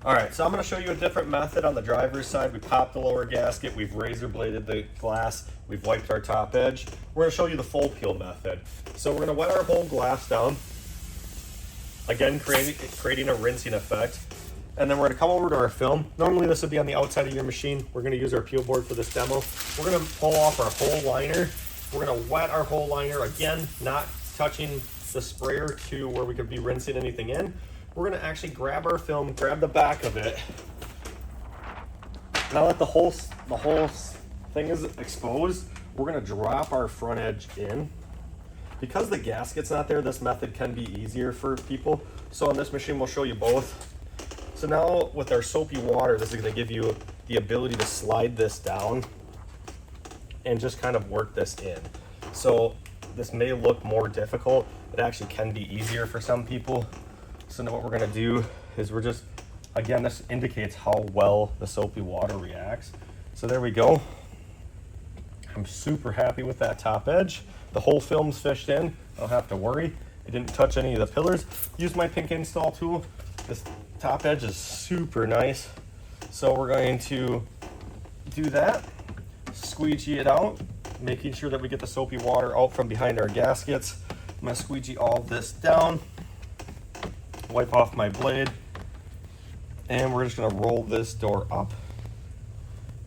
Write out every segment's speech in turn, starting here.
All right, so I'm gonna show you a different method on the driver's side. We popped the lower gasket, we've razor bladed the glass, we've wiped our top edge. We're gonna show you the full peel method. So we're gonna wet our whole glass down, again creating a rinsing effect. And then we're gonna come over to our film. Normally this would be on the outside of your machine. We're gonna use our peel board for this demo. We're gonna pull off our whole liner. We're gonna wet our whole liner, again, not touching the sprayer to where we could be rinsing anything in. We're gonna actually grab our film, grab the back of it. Now that the whole thing is exposed, we're gonna drop our front edge in. Because the gasket's not there, this method can be easier for people. So on this machine, we'll show you both. So now with our soapy water, this is gonna give you the ability to slide this down and just kind of work this in. So this may look more difficult. It actually can be easier for some people. So now what we're gonna do is we're just, again, this indicates how well the soapy water reacts. So there we go. I'm super happy with that top edge. The whole film's fished in. I don't have to worry. It didn't touch any of the pillars. Use my pink install tool. This top edge is super nice. So we're going to do that, squeegee it out, making sure that we get the soapy water out from behind our gaskets. I'm gonna squeegee all this down, wipe off my blade, and we're just gonna roll this door up.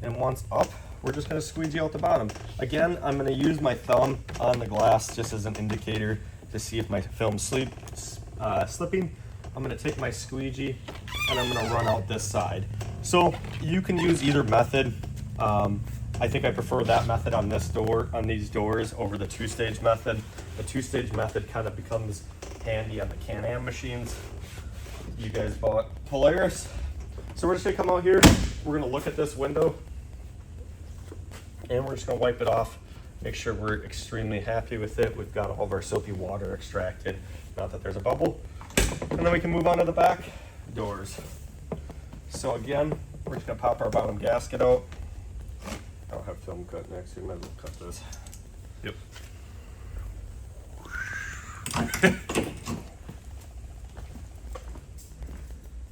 And once up, we're just gonna squeegee out the bottom. Again, I'm gonna use my thumb on the glass just as an indicator to see if my film's slipping. I'm gonna take my squeegee and I'm gonna run out this side. So you can use either method. I think I prefer that method on this door, on these doors, over the two-stage method. The two-stage method kind of becomes handy on the Can-Am machines. You guys bought Polaris. So we're just gonna come out here, we're gonna look at this window, and we're just gonna wipe it off, make sure we're extremely happy with it. We've got all of our soapy water extracted, not that there's a bubble. And then we can move on to the back doors. So again, we're just gonna pop our bottom gasket out. I don't have film cut next to me, might as well cut this. Yep.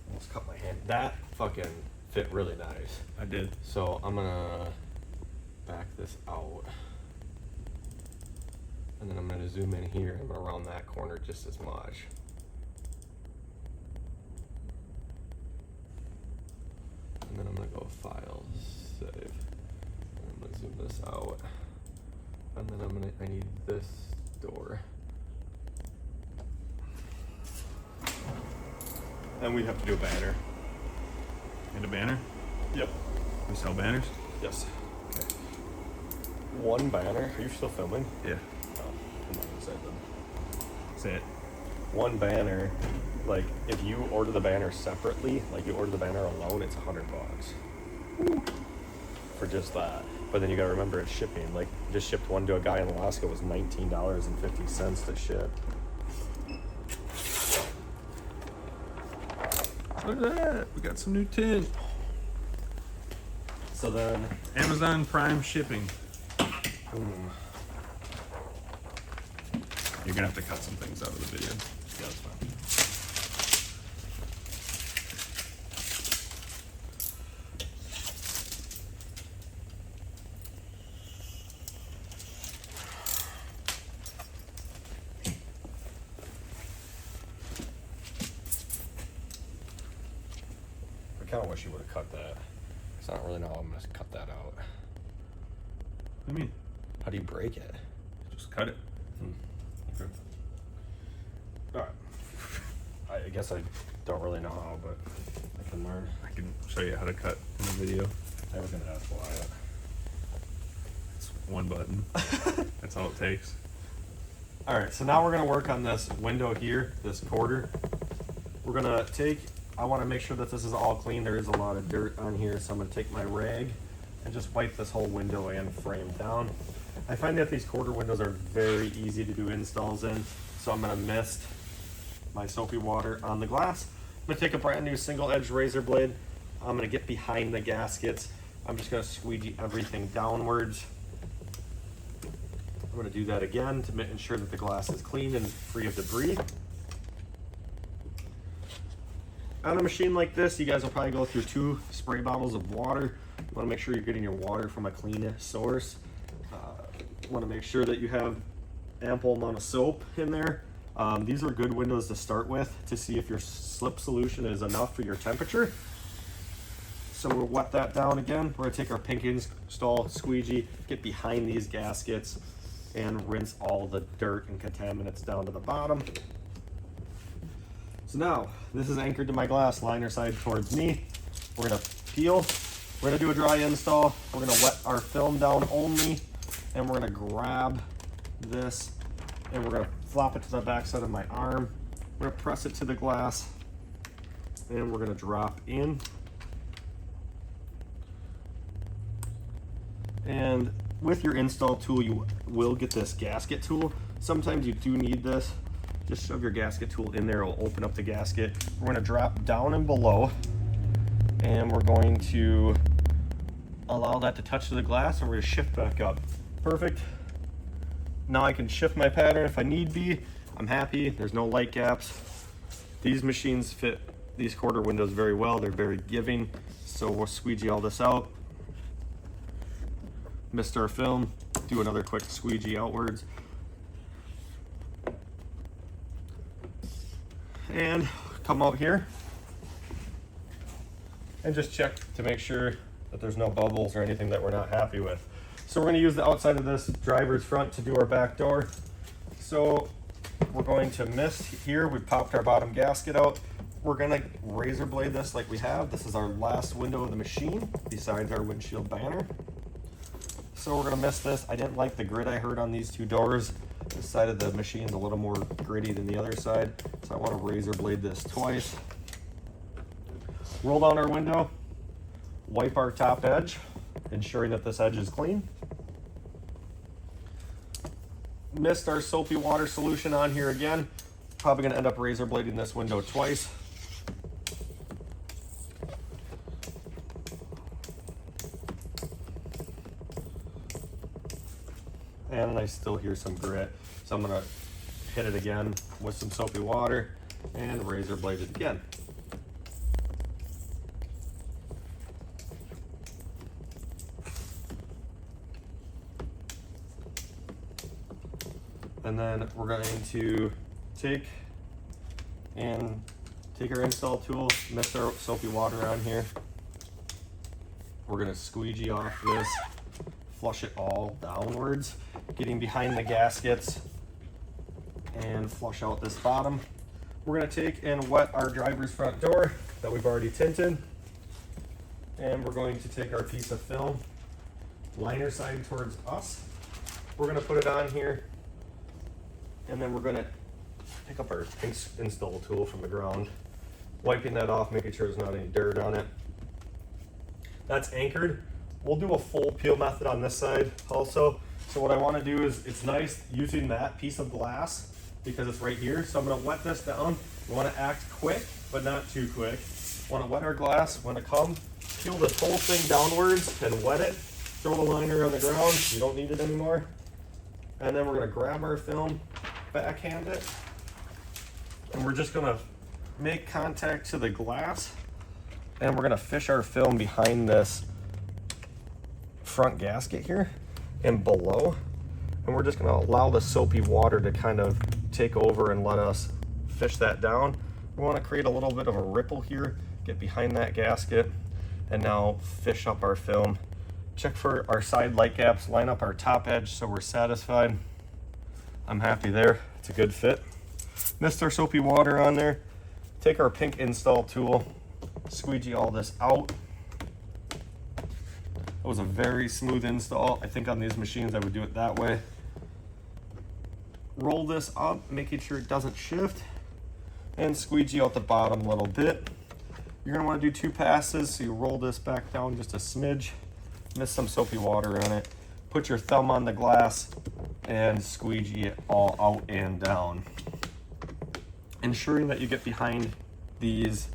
Almost cut my hand. That fucking fit really nice. I did. So I'm gonna back this out. And then I'm gonna zoom in here. I'm gonna round that corner just as much. And then I'm gonna go File, Save. And I'm gonna zoom this out. And then I need this door. And we have to do a banner. And a banner? Yep. We sell banners? Yes. Okay. One banner. Are you still filming? Yeah. Oh, I'm not gonna say that. Say it. One banner, like if you order the banner separately, like you order the banner alone, it's $100 for just that. But then you gotta remember it's shipping. Like just shipped one to a guy in Alaska, it was $19.50 to ship. Look at that. We got some new tint. So then, Amazon Prime shipping. You're gonna have to cut some things out of the video. yeah, that's fine. I kind of wish you would have cut that. Cause I don't really know how I'm gonna cut that out. What do you mean? How do you break it? Just cut it. Okay. Alright. I guess I don't really know how, but I can learn. I can show you how to cut in the video. I was gonna ask why. It's one button. That's all it takes. Alright, so now we're gonna work on this window here, this quarter. We're gonna take, I wanna make sure that this is all clean. There is a lot of dirt on here, so I'm gonna take my rag and just wipe this whole window and frame down. I find that these quarter windows are very easy to do installs in, so I'm gonna mist my soapy water on the glass. I'm gonna take a brand new single edge razor blade. I'm gonna get behind the gaskets. I'm just gonna squeegee everything downwards. I'm gonna do that again to ensure that the glass is clean and free of debris. On a machine like this, you guys will probably go through 2 spray bottles of water. You want to make sure you're getting your water from a clean source. You want to make sure that you have ample amount of soap in there. These are good windows to start with to see if your slip solution is enough for your temperature. So we'll wet that down again. We're gonna take our pink install squeegee, get behind these gaskets, and rinse all the dirt and contaminants down to the bottom. So now, this is anchored to my glass, liner side towards me. We're gonna peel. We're gonna do a dry install. We're gonna wet our film down only, and we're gonna grab this, and we're gonna flop it to the back side of my arm. We're gonna press it to the glass, and we're gonna drop in. And with your install tool, you will get this gasket tool. Sometimes you do need this. Just shove your gasket tool in there, it'll open up the gasket. We're gonna drop down and below, and we're going to allow that to touch the glass, and we're gonna shift back up. Perfect. Now I can shift my pattern if I need be. I'm happy, there's no light gaps. These machines fit these quarter windows very well, they're very giving. So we'll squeegee all this out. Missed our film, do another quick squeegee outwards. And come out here and just check to make sure that there's no bubbles or anything that we're not happy with. So we're going to use the outside of this driver's front to do our back door. So we're going to mist here. We popped our bottom gasket out. We're going to razor blade this like we have. This is our last window of the machine besides our windshield banner. So we're going to mist this. I didn't like the grit I heard on these 2 doors. This side of the machine is a little more gritty than the other side, so I want to razor blade this twice. Roll down our window, wipe our top edge, ensuring that this edge is clean. Missed our soapy water solution on here again. Probably going to end up razor blading this window twice. And I still hear some grit, so I'm gonna hit it again with some soapy water and razor blade it again. And then we're going to take our install tool, mix our soapy water on here. We're gonna squeegee off this, flush it all downwards, getting behind the gaskets, and flush out this bottom. We're gonna take and wet our driver's front door that we've already tinted, and we're going to take our piece of film, liner side towards us. We're gonna put it on here, and then we're gonna pick up our install tool from the ground, wiping that off, making sure there's not any dirt on it. That's anchored. We'll do a full peel method on this side also. So what I want to do is, it's nice using that piece of glass because it's right here. So I'm going to wet this down. We want to act quick, but not too quick. Want to wet our glass. Want to come, peel this whole thing downwards and wet it. Throw the liner on the ground. You don't need it anymore. And then we're going to grab our film, backhand it, and we're just going to make contact to the glass, and we're going to fish our film behind this front gasket here and below, and we're just going to allow the soapy water to kind of take over and let us fish that down. We want to create a little bit of a ripple here, get behind that gasket, and now fish up our film. Check for our side light gaps, line up our top edge so we're satisfied. I'm happy there, it's a good fit. Missed our soapy water on there. Take our pink install tool, squeegee all this out. It was a very smooth install. I think on these machines I would do it that way. Roll this up, making sure it doesn't shift, and squeegee out the bottom a little bit. You're gonna wanna do 2 passes, so you roll this back down just a smidge, miss some soapy water on it, put your thumb on the glass, and squeegee it all out and down. Ensuring that you get behind these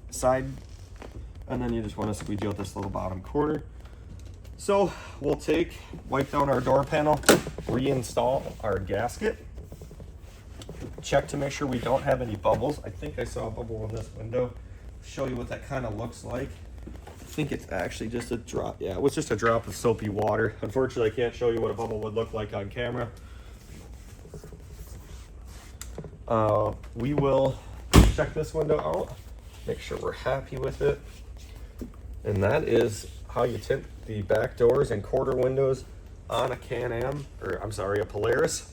side, and then you just wanna squeegee out this little bottom corner. So we'll wipe down our door panel, reinstall our gasket, check to make sure we don't have any bubbles. I think I saw a bubble in this window. show you what that kind of looks like. I think it's actually just a drop. Yeah, it was just a drop of soapy water. Unfortunately, I can't show you what a bubble would look like on camera. We will check this window out, make sure we're happy with it. And that is how you tint the back doors and quarter windows on a Can-Am, or I'm sorry, a Polaris.